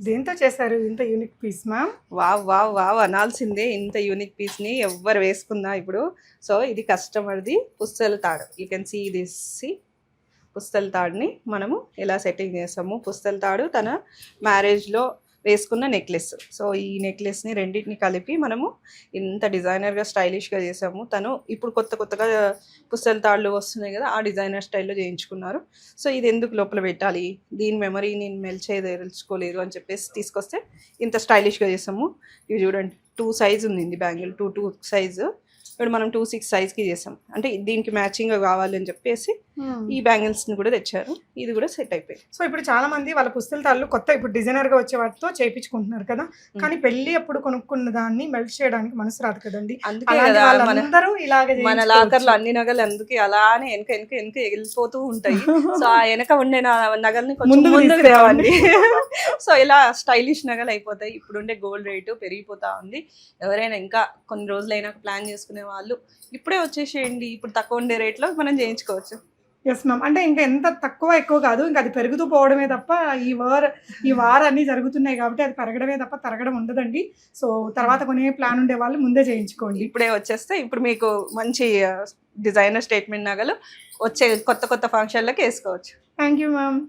దేంతో చేశారు ఇంత unique piece ma'am? Wow wow wow అనాల్సిందే, ఇంత యూనిక్ పీస్ని ఎవ్వరు వేసుకున్నా ఇప్పుడు. సో ఇది కస్టమర్ది పుస్తల తాడు. You can see this. పుస్తల తాడుని మనము ఎలా సెట్టింగ్ చేస్తాము. పుస్తల తాడు తన మ్యారేజ్లో వేసుకున్న నెక్లెస్. సో ఈ నెక్లెస్ని రెండింటిని కలిపి మనము ఇంత డిజైనర్గా స్టైలిష్గా చేసాము. తను ఇప్పుడు కొత్తగా పుస్తల తాళ్ళు వస్తున్నాయి కదా, ఆ డిజైనర్ స్టైల్లో చేయించుకున్నారు. సో ఇది ఎందుకు లోపల పెట్టాలి, దీని మెమరీ నేను తెలుసుకోలేదు అని చెప్పేసి తీసుకొస్తే ఇంత స్టైలిష్గా చేసాము. ఇవి చూడండి, 2 సైజ్ ఉంది బ్యాంగిల్, 2 సైజు. ఇప్పుడు మనం 2-6 సైజ్కి చేసాం. అంటే దీనికి మ్యాచింగ్ కావాలి అని చెప్పేసి ఈ బ్యాంగిల్స్ని కూడా తెచ్చారు. ఇది కూడా సెట్ అయిపోయింది. సో ఇప్పుడు చాలా మంది వాళ్ళ పుస్తల తాళ్ళు కొత్త ఇప్పుడు డిజైనర్గా వచ్చే వాటితో చేయించుకుంటున్నారు కదా, కానీ పెళ్లి అప్పుడు కొనుక్కున్న దాన్ని మెల్ట్ చేయడానికి మనసు రాదు కదండి. అందుకే కదా అందరూ ఇలాగే మన లాకర్లో అన్ని నగలు అందుకే అలానే వెనక వెళ్ళిపోతూ ఉంటాయి. సో ఆ వెనక ఉండే నగల్ని కొంచెం ముందుకు తేవండి. సో ఇలా స్టైలిష్ నగలు అయిపోతాయి. ఇప్పుడుండే గోల్డ్ రేటు పెరిగిపోతా ఉంది. ఎవరైనా ఇంకా కొన్ని రోజులైనా ప్లాన్ చేసుకునే వాళ్ళు ఇప్పుడే వచ్చేసేయండి. ఇప్పుడు తక్కువ ఉండే రేట్లో మనం చేయించుకోవచ్చు. Yes ma'am. అంటే ఇంకా ఎంత తక్కువ ఎక్కువ కాదు, ఇంకా అది పెరుగుతూ పోవడమే తప్ప ఈ వార్ అన్నీ జరుగుతున్నాయి కాబట్టి అది పెరగడమే తప్ప తరగడం ఉండదండి. సో తర్వాత కొనే ప్లాన్ ఉండే వాళ్ళు ముందే చేయించుకోండి. ఇప్పుడే వచ్చేస్తే ఇప్పుడు మీకు మంచి డిజైనర్ స్టేట్మెంట్ నగలు వచ్చే కొత్త ఫంక్షన్లకి వేసుకోవచ్చు. Thank you ma'am.